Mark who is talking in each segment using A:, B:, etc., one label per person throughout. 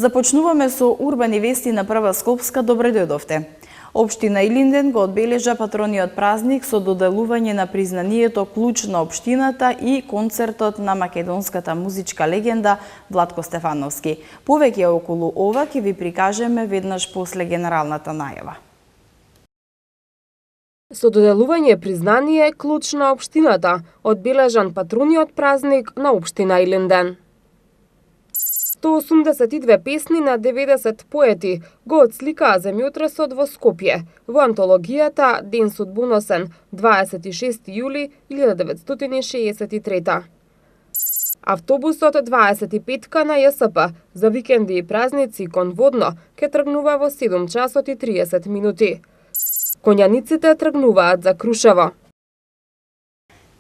A: Започнуваме со урбани вести на Прва Скопска. Добре дојдовте. Општина Илинден го одбележа патрониот празник со доделување на признанието Клуч на општината и концертот на македонската музичка легенда Владко Стефановски. Повеќе околу ова ќе ви прикажеме веднаш после генералната најава.
B: Со доделување признание Клуч на општината, одбележан патрониот празник на општина Илинден. 182 песни на 90 поети го отсликаа земјотресот во Скопје во антологијата Ден судбоносен 26 јули 1963. Автобусот 25-ка на ЈСП за викенди и празници кон Водно ке тргнува во 7 часот и 30 минути. Коњаниците тргнуваат за Крушево.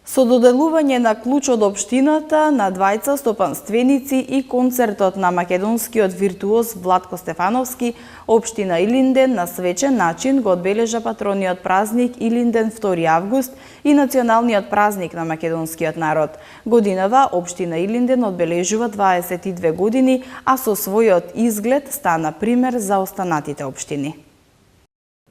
A: Со доделување на Клуч од општината на двајца стопанственици и концертот на македонскиот виртуоз Владко Стефановски, општина Илинден на свечен начин го одбележа патрониот празник Илинден 2 август и националниот празник на македонскиот народ. Годинава општина Илинден одбележува 22 години, а со својот изглед стана пример за останатите општини.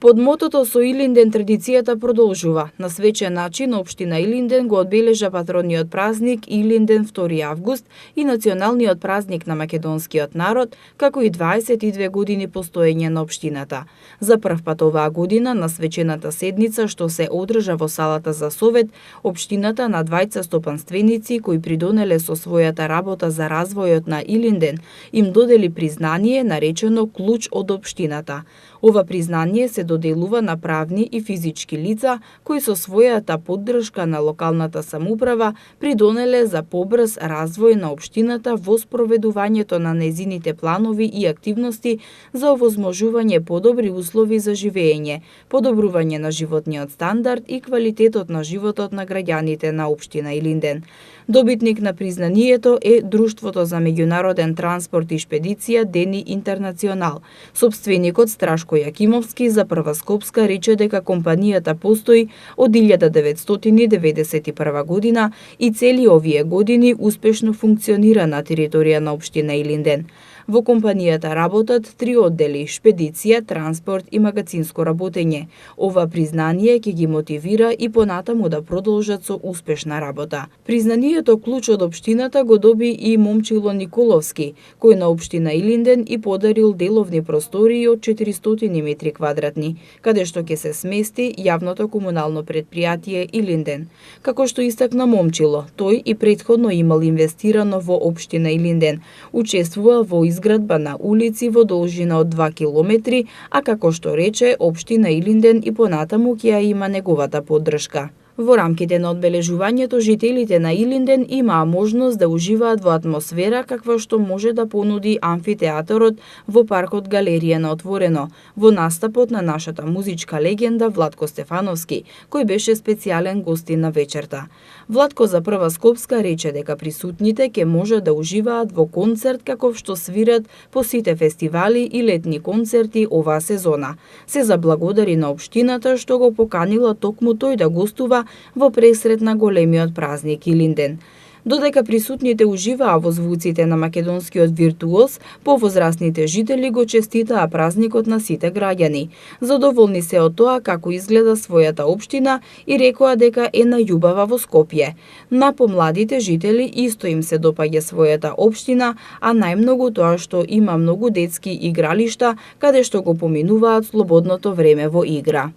A: Под мотото со Илинден традицијата продолжува. На свечен начин општина Илинден го одбележа патрониот празник Илинден 2 август и националниот празник на македонскиот народ, како и 22 години постоење на општината. За прв пат оваа година на свечената седница што се одржа во салата за совет, општината на двајца стопанственици кои придонеле со својата работа за развојот на Илинден им додели признание наречено Клуч од општината. Ова признание се доделува на правни и физички лица кои со својата поддршка на локалната самоуправа придонеле за побрз развој на општината во спроведувањето на нејзините планови и активности за овозможување подобри услови за живење, подобрување на животниот стандард и квалитетот на животот на граѓаните на општина Илинден. Добитник на признанието е Друштвото за меѓународен транспорт и шпедиција Дени Интернационал. Сопственикот Страшко Јакимовски за Прва Скопска рече дека компанијата постои од 1991 година и цели овие години успешно функционира на територија на општина Илинден. Во компанијата работат 3 оддели: шпедиција, транспорт и магазинско работење. Ова признание ќе ги мотивира и понатаму да продолжат со успешна работа. Признанието Клуч од општината го доби и Момчило Николовски, кој на општина Илинден и подарил деловни простории од 400 метри квадратни, каде што ќе се смести јавното комунално предпријатие Илинден. Како што истакна Момчило, тој и претходно имал инвестирано во општина Илинден, учествувал во изградба на улици во должина од 2 километри, а како што рече, општина Илинден и понатаму ќе ја има неговата поддршка. Во рамките на одбележувањето, жителите на Илинден имаа можност да уживаат во атмосфера каква што може да понуди амфитеатарот во паркот Галерија на отворено, во настапот на нашата музичка легенда Владко Стефановски, кој беше специјален гостин на вечерта. Владко за Прва Скопска рече дека присутните ќе можат да уживаат во концерт каков што свират по сите фестивали и летни концерти оваа сезона. Се заблагодари на општината што го поканила токму тој да гостува во пресрет на големиот празник Илинден. Додека присутните уживаа во звуците на македонскиот виртуоз, повозрасните жители го честитаа празникот на сите граѓани. Задоволни се од тоа како изгледа својата општина и рекоа дека е најубава во Скопје. На помладите жители исто им се допаѓа својата општина, а најмногу тоа што има многу детски игралишта каде што го поминуваат слободното време во игра.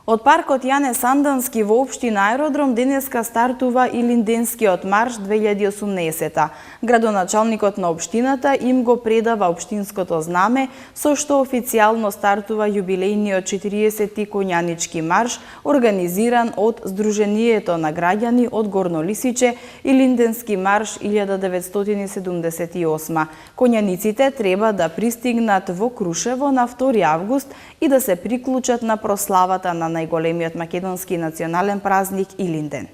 A: Од паркот Јане Сандански во општина Аеродром денеска стартува Илинденскиот марш 2018. Градоначалникот на општината им го предава општинското знаме, со што официјално стартува јубилејниот 40-ти коњанички марш, организиран од Сдруженијето на граѓани од Горно Лисиче, Илинденски марш 1978. Коњаниците треба да пристигнат во Крушево на 2 август и да се приклучат на прославата на најголемиот македонски национален празник Илинден.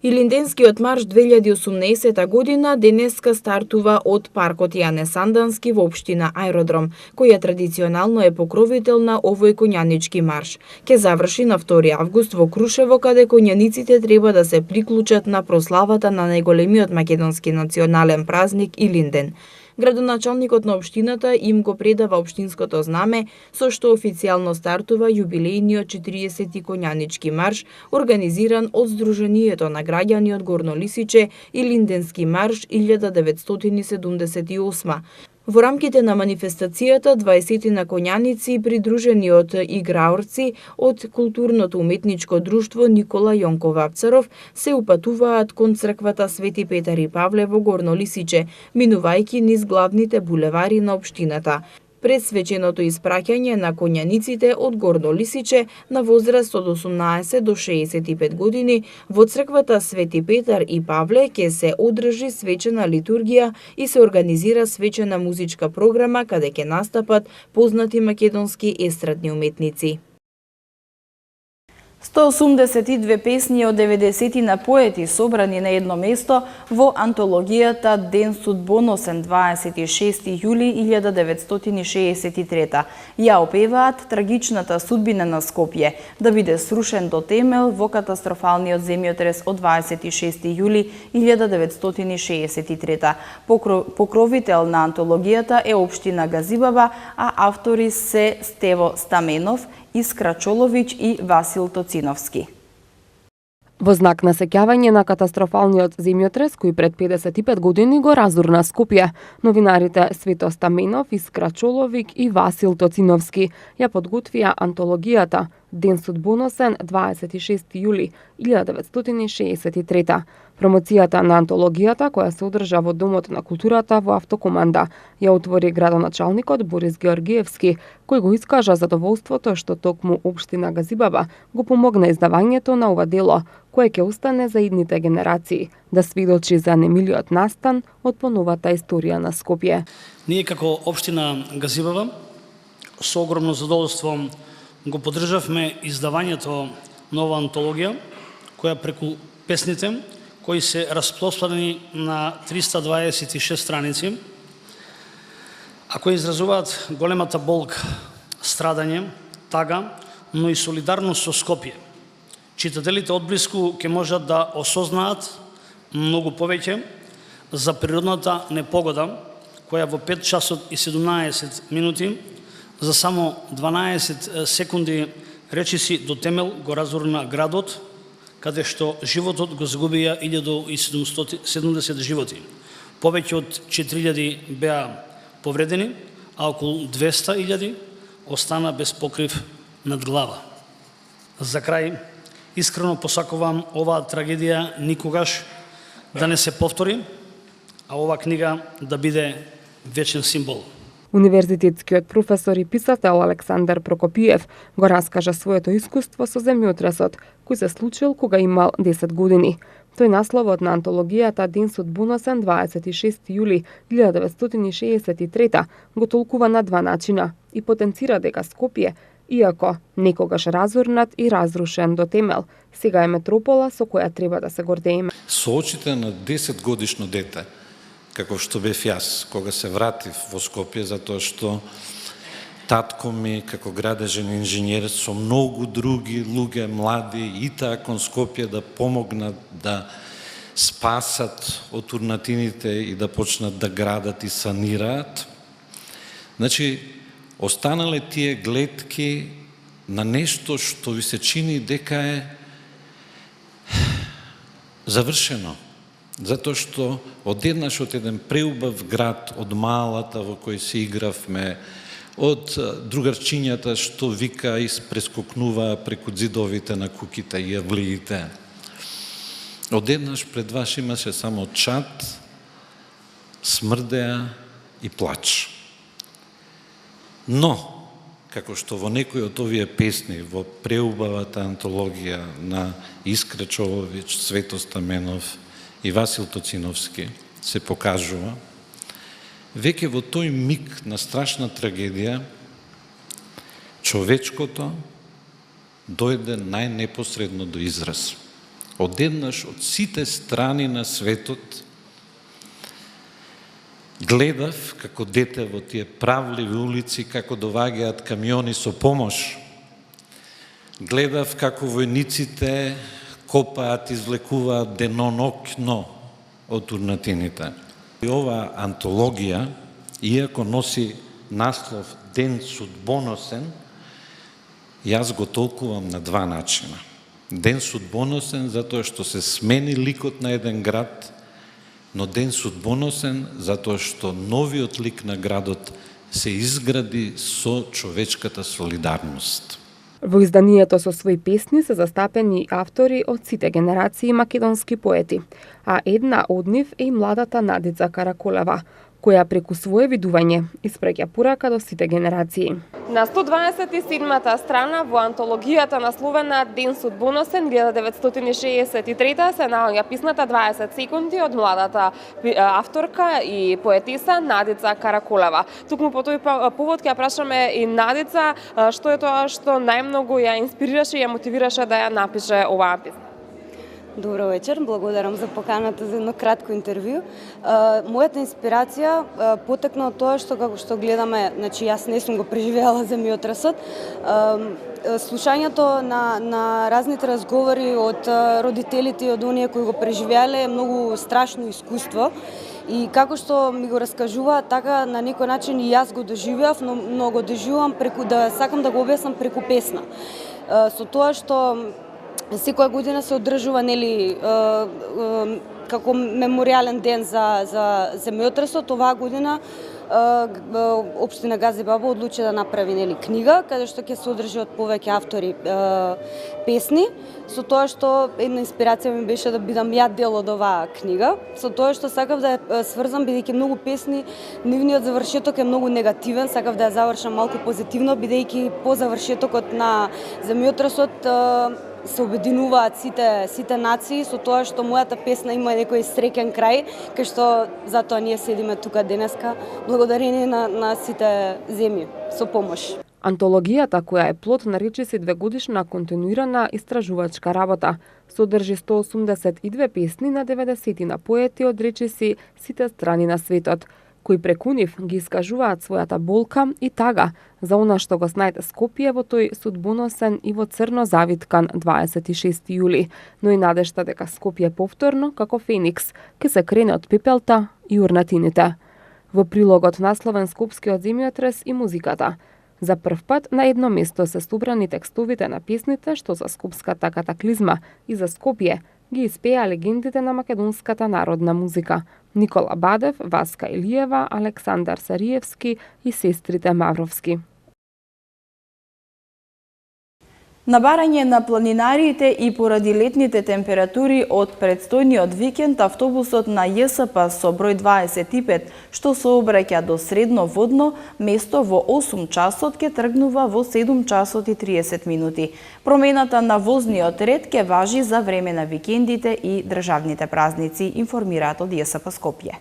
A: Илинденскиот марш 2018 година денеска стартува од паркот Јане Сандански во општина Аеродром, која традиционално е покровител на овој коњанички марш. Ке заврши на 2 август во Крушево, каде коњаниците треба да се приклучат на прославата на најголемиот македонски национален празник Илинден. Градоначалникот на општината им го предава општинското знаме, со што официјално стартува јубилејниот 40-ти коњанички марш, организиран од Сдруженијето на граѓани од Горно Лисиче Илинденски марш 1978. Во рамките на манифестацијата 20 на коњаници придружени од играорци од културното уметничко друштво Никола Јонков Вапцаров се упатуваат кон црквата Свети Петар и Павле во Горно Лисиче, минувајќи низ главните булевари на општината. Пред свеченото испраќање на коњаниците од Горно Лисиче на возраст од 18 до 65 години во црквата Свети Петар и Павле ќе се одржи свечена литургија и се организира свечена музичка програма каде ќе настапат познати македонски естрадни уметници. 182 песни од 90 на поети собрани на едно место во антологијата Ден судбоносен 26 јули 1963. Ја опеваат трагичната судбина на Скопје, да биде срушен до темел во катастрофалниот земјотрес од 26 јули 1963. Покровител на антологијата е општина Газибаба, а автори се Стево Стаменов, Искра Чолович и Васил Тоциновски.
B: Во знак на сеќавање на катастрофалниот земјотрес кој пред 55 години го разурна Скопје, новинарите Свето Стаменов, Искра Чоловик и Васил Тоциновски ја подготвија антологијата Ден судбоносен 26 јули 1963. Промоцијата на антологијата, која се одржа во Домот на културата во Автокоманда, ја отвори градоначалникот Борис Георгиевски, кој го искажа задоволството што токму општина Газибаба го помогна издавањето на ова дело, кое ќе остане за идните генерации, да свидочи за немилиот настан од поновата историја на Скопје.
C: Ние како општина Газибаба со огромно задоволство го поддржавме издавањето на оваа антологија, која преку песните кои се распространени на 326 страници, а кои изразуваат големата болка, страдање, тага, но и солидарност со Скопје. Читателите одблиску ќе можат да осознаат многу повеќе за природната непогода, која во 5 часот и 17 минути за само 12 секунди речиси до темел го разурна градот, каде што животот го загубија 1770 животи. Повеќе од 4000 беа повредени, а околу 200.000 остана без покрив над глава. За крај, искрено посакувам оваа трагедија никогаш да не се повтори, а оваа книга да биде вечен символ.
B: Универзитетскиот професор и писател Александар Прокопиев го раскажа своето искуство со земјотресот, кој се случил кога имал 10 години. Тој насловот на антологијата Ден судбоносен 26 јули 1963 го толкува на два начина и потенцира дека Скопје, иако некогаш разурнат и разрушен до темел, сега е метропола со која треба да се гордееме.
D: Со очите на 10 годишно дете, како што бев јас, кога се вратив во Скопје, затоа што татко ми, како градежен инженер, со многу други луѓе, млади, и таа кон Скопје да помогнат да спасат од урнатините и да почнат да градат и санираат. Значи, останале тие гледки на нешто што ви се чини дека е завршено. Затоа што одеднаш од еден преубав град, од малата во кој се игравме, од другарчињата што вика и прескокнува преку зидовите на куките и јавлиите. Одеднаш пред вас имаше само чад, смрдеа и плач. Но, како што во некои од овие песни, во преубавата антологија на Искра Чолович, Свето Стаменов и Васил Тоциновски се покажува, веќе во тој миг на страшна трагедија, човечкото дојде најнепосредно до израз. одеднаш од сите страни на светот гледав како дете во тие правливи улици како доваѓаат камиони со помош. Гледав како војниците копаат, извлекуваат денонокно од урнатините. И ова антологија, иако носи наслов Ден судбоносен, јас го толкувам на два начина. Ден судбоносен затоа што се смени ликот на еден град, но ден судбоносен затоа што новиот лик на градот се изгради со човечката солидарност.
B: Во изданието со своји песни се застапени автори од сите генерации македонски поети, а една од нив е и младата Надица Караколева, која преку свое видување испраќа порака до сите генерации. На 127-та страна во антологијата насловена Ден судбоносен 1963 се наоѓа писната 20 секунди од младата авторка и поетиса Надица Караколева. Токму по тој повод ќе ја прашаме и Надица што е тоа што најмногу ја инспирираше и ја мотивираше да ја напише оваа песна.
E: Добро вечер, благодарам за поканата за едно кратко интервју. Мојата инспирација потекна од тоа што како што гледаме, значи јас не сум го преживеала земјотресот. Слушањето на разните разговори од родителите и од оние кои го преживеале е многу страшно искуство. И како што ми го раскажува, така на некој начин и јас го доживеав, но го доживувам преку сакам да го објаснам преку песна. Со тоа што секоја година се одржува како меморијален ден за земјотресот. Оваа година Општина Гази Бабо одлучи да направи книга каде што ќе се одржуваат повеќе автори песни, со тоа што една инспирација ми беше да бидам ја дел од оваа книга, со тоа што сакав да ја сврзам, бидејќи многу песни нивниот завршеток е многу негативен, сакав да ја завршам малку позитивно, бидејќи по завршетокот на земјотресот се обединуваат сите нации, со тоа што мојата песна има некој среќен крај, кај што затоа ние седиме тука денеска, благодарение на сите земји, со помош.
B: Антологијата, која е плод на речиси двегодишна континуирана истражувачка работа, содржи 182 песни на 90 поети од речиси сите страни на светот, кои преку нив ги искажуваат својата болка и тага за она што го снајде Скопје во тој судбоносен и во црно завиткан 26 јули, но и надежта дека Скопје повторно, како Феникс, ке се крене од пепелта и урнатините. Во прилогот насловен Скопскиот земјотрес и музиката, за прв пат на едно место се собрани текстовите на песните што за скопската катаклизма и за Скопје ги испеа легендите на македонската народна музика Никола Бадев, Васка Илиева, Александар Сариевски и сестрите Мавровски.
A: На барање на планинарите и поради летните температури од предстојниот викенд, автобусот на ЈСП со број 25, што сообраќа до Средно Водно, место во 8 часот ќе тргнува во 7 часот и 30 минути. Промената на возниот ред ќе важи за време на викендите и државните празници, информираат од ЈСП Скопје.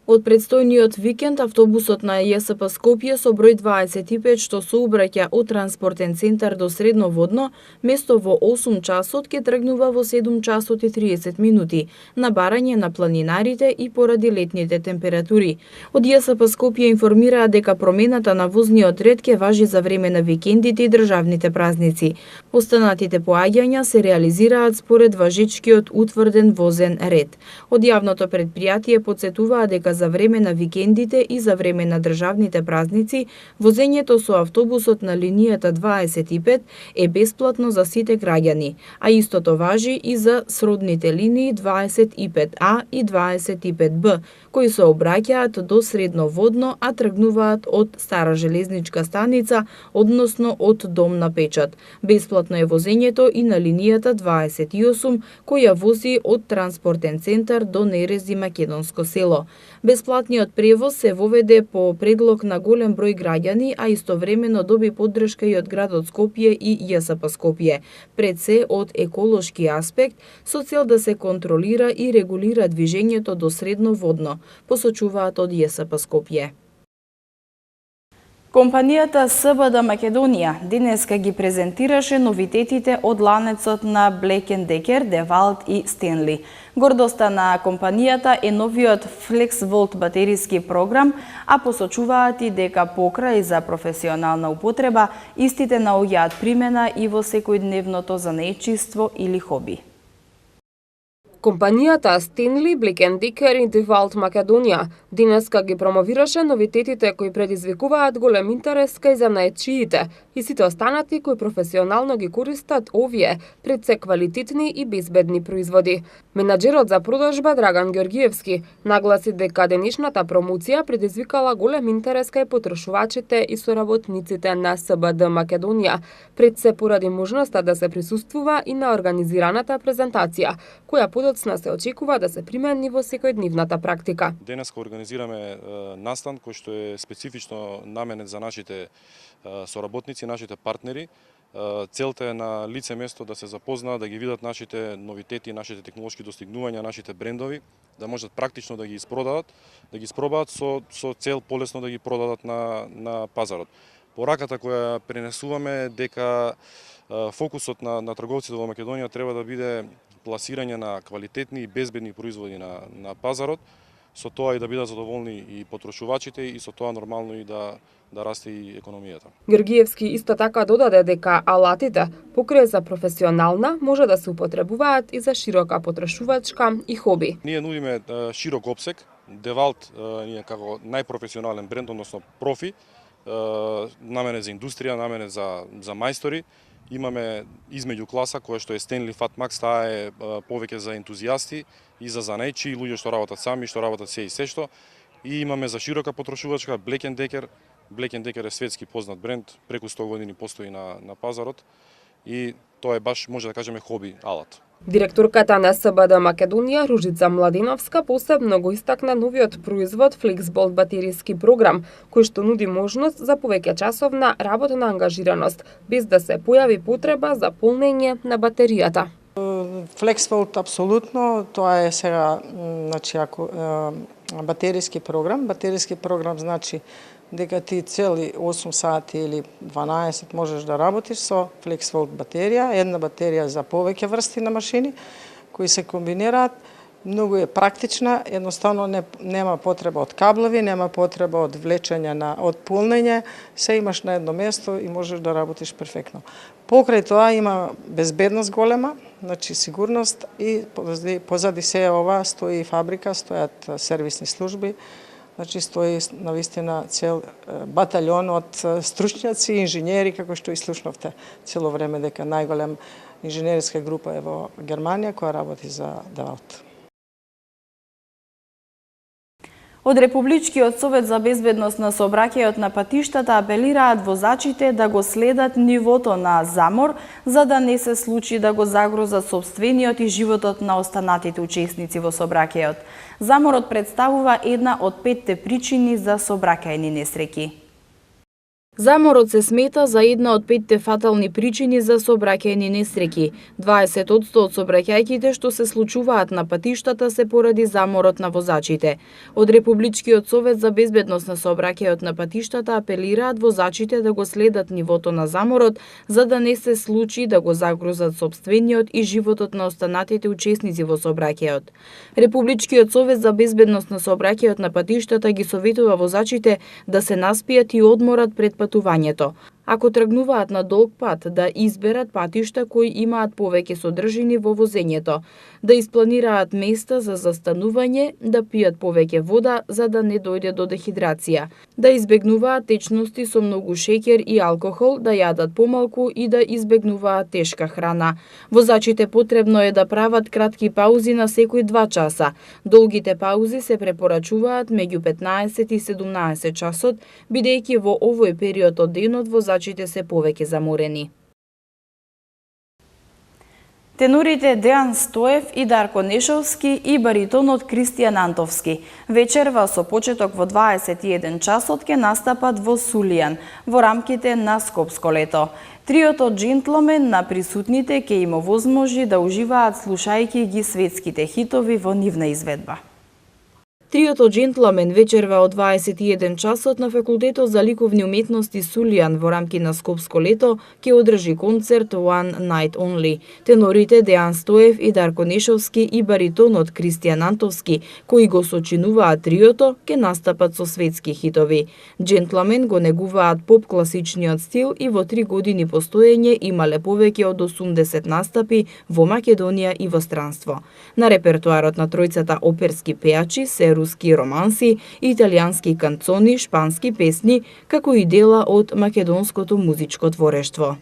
A: Од предстојниот викенд, автобусот на ЈСП Скопје со број 25, што сообраќа од транспортен центар до Средно Водно, место во 8 часот ќе тргнува во 7 часот и 30 минути, на барање на планинарите и поради летните температури. Од ЈСП Скопје информираа дека промената на возниот ред ќе важи за време на викендите и државните празници. Останатите поаѓања се реализираат според важечкиот утврден возен ред. Од јавното претпријатие потсетуваа дека за време на викендите и за време на државните празници, возењето со автобусот на линијата 25 е бесплатно за сите граѓани, а истото важи и за сродните линии 25А и 25Б, кои се обраќаат до Средно Водно, а тргнуваат од Стара железничка станица, односно од Дом на печат. Бесплатно е возењето и на линијата 28, која вози од транспортен центар до Нерези Македонско село. Бесплатниот превоз се воведе по предлог на голем број граѓани, а истовремено доби поддршка и од градот Скопје и ЈСП Скопје, пред се од еколошки аспект, со цел да се контролира и регулира движењето до Средно Водно, посочуваат од ЈСП Скопје. Компанијата СБД Македонија денеска ги презентираше новитетите од ланецот на Black & Decker, DeWalt и Stanley. Гордоста на компанијата е новиот FlexVolt батериски програм, а посочуваат и дека покрај за професионална употреба, истите наоѓаат примена и во секојдневното занаетчиство или хоби.
B: Компанијата Stanley, Black & Decker и DeWalt Македонија денеска ги промовираше новитетите кои предизвикуваат голем интерес кај занаетчиите и сите останати кои професионално ги користат овие пред се квалитетни и безбедни производи. Менаџерот за продажба Драган Георгиевски нагласи дека денешната промоција предизвикала голем интерес кај потрошувачите и соработниците на СБД Македонија, пред се поради можноста да се присуствува и на организираната презентација, која подоцна се очекува да се примени во секојдневната практика.
F: Денеска организираме настан кој што е специфично наменет за нашите соработници, нашите партнери. Целта е на лице место да се запознаат, да ги видат нашите новитети, нашите технолошки достигнувања, нашите брендови, да можат практично да ги испробаат, со цел полесно да ги продадат на пазарот. Пораката која пренесуваме дека фокусот на трговците во Македонија треба да биде пласирање на квалитетни и безбедни производи на пазарот, со тоа и да бидат задоволни и потрошувачите и со тоа нормално и да расте и економијата.
B: Георгиевски исто така додаде дека алатите покрај за професионална може да се употребуваат и за широка потрошувачка и хоби.
F: Ние нудиме широк опсег. DeWalt ние како најпрофесионален бренд, односно профи, наменет за индустрија, наменет за мајстори. Имаме измеѓу класа која што е Stanley FatMax, таа е повеќе за ентузијасти и за занаетчи и луѓе што работат сами, што работат се и се што. И имаме за широка потрошувачка Black & Decker. Black & Decker е светски познат бренд, преку 100 години постои на пазарот и тоа е баш, може да кажеме, хоби алат.
B: Директорката на СБД Македонија Ружица Младиновска посебно го истакна новиот производ FlexVolt батериски програм, кој што нуди можност за повеќе часовна работна ангажираност, без да се појави потреба за полнење на батеријата.
G: FlexVolt апсолутно, тоа е сега, значи, батериски програм. Батериски програм значи дека ти цели 8 сати или 12 можеш да работиш со FlexVolt батерија, една батерија за повеќе врсти на машини кои се комбинираат. Многу е практична, едноставно нема потреба од каблови, нема потреба од влечење од полнење, се имаш на едно место и можеш да работиш перфектно. Покрај тоа има безбедност голема, значи сигурност и позади се ова стои фабрика, стојат сервисни служби, значи стои навистина цел батальон од стручњаци и инженери, како што и слушнавте цело време дека најголем инженерска група е во Германија која работи за DeWalt.
A: Од Републичкиот совет за безбедност на сообраќајот на патиштата апелираат возачите да го следат нивото на замор, за да не се случи да го загрозат сопствениот и животот на останатите учесници во сообраќајот. Заморот представува една од 5 причини за сообраќајни несреќи. Заморот се смета за една од 5 фатални причини за сообраќајни несреќи. 20% од сообраќајките што се случуваат на патиштата се поради заморот на возачите. Од Републичкиот совет за безбедност на сообраќајот на патиштата апелираат возачите да го следат нивото на заморот, за да не се случи да го загрозат сопствениот и животот на останатите учесници во сообраќајот. Републичкиот совет за безбедност на сообраќајот на патиштата ги советува возачите да се наспијат и одморат пред патувањето. Ако тргнуваат на долг пат, да изберат патишта кои имаат повеќе содржини во возењето, да испланираат места за застанување, да пијат повеќе вода за да не дојде до дехидрација, да избегнуваат течности со многу шеќер и алкохол, да јадат помалку и да избегнуваат тешка храна. Возачите потребно е да прават кратки паузи на секој 2 часа. Долгите паузи се препорачуваат меѓу 15 и 17 часот, бидејќи во овој период од денот возачите се повеќе заморени. Тенорите Дејан Стоев и Дарко Нешовски и баритонот Кристијан Антовски вечерва со почеток во 21 часот ќе настапат во Сулијан во рамките на Скопско лето. Триото джентломен на присутните ќе им овозможи да уживаат слушајќи ги светските хитови во нивна изведба. Триото Джентламен вечерва од 21 часот на Факултетот за ликовни уметности Сулијан во рамки на Скопско лето ќе одржи концерт One Night Only. Тенорите Дејан Стоев и Дарко Нешовски и баритонот Кристијан Антовски, кои го сочинуваат триото, ќе настапат со светски хитови. Джентламен го негуваат поп-класичниот стил и во 3 години постоење имале повеќе од 80 настапи во Македонија и во странство. На репертоарот на тројцата оперски пејачи се руски романси, италијански канцони, шпански песни, како и дела од македонското музичко творештво.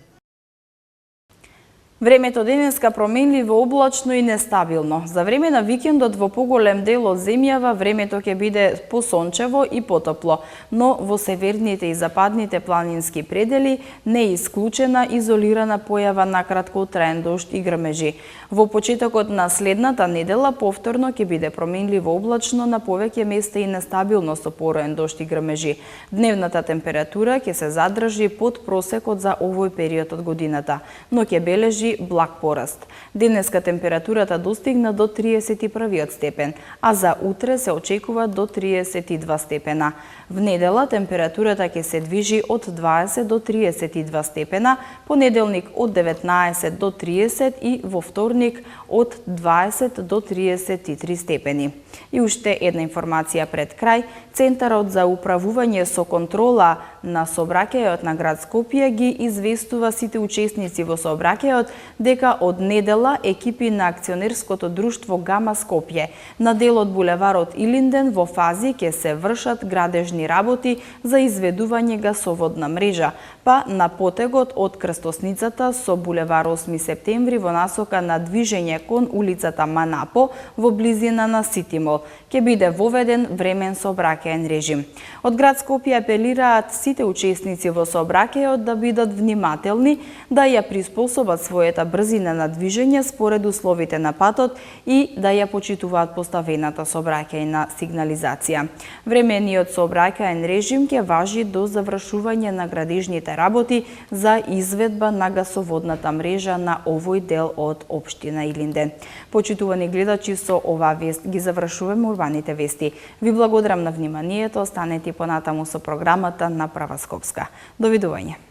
A: Времето денеска променливо, облачно и нестабилно. За време на викендот во поголем дел од земјава времето ќе биде посончево и потопло, но во северните и западните планински предели не е исклучена изолирана појава на краткотраен дожд и грмежи. Во почетокот на следната недела повторно ќе биде променливо облачно, на повеќе места и нестабилно со пороен дожд и грмежи. Дневната температура ќе се задржи под просекот за овој период од годината, но ќе бележи благ пораст. Денеска температурата достигна до 31 степен, а за утре се очекува до 32 степена. В недела температурата ќе се движи од 20 до 32 степена, понеделник од 19 до 30 и во вторник од 20 до 33 степени. И уште една информација пред крај. Центарот за управување со контрола на сообраќајот на град Скопје ги известува сите учесници во сообраќајот дека од недела екипи на акционерското друштво Гама Скопје на дел од булеварот Илинден во фази ќе се вршат градежни работи за изведување гасоводна мрежа, па на потегот од крстосницата со булевар 8 септември во насока на движење кон улицата Манапо во близина на Ситимол ќе биде воведен времен сообраќаен режим. Од град Скопје апелираат сите учесници во сообраќајот да бидат внимателни, да ја приспособат својата брзина на движење според условите на патот и да ја почитуваат поставената сообраќајна сигнализација. Времениот сообраќаен режим ќе важи до завршување на градежните работи за изведба на гасоводната мрежа на овој дел од општина Илинден. Почитувани гледачи, со оваа вест ги завршуваме урбаните вести. Ви благодарам на вниманието, останете понатаму со програмата на Права Скопска. Довидување.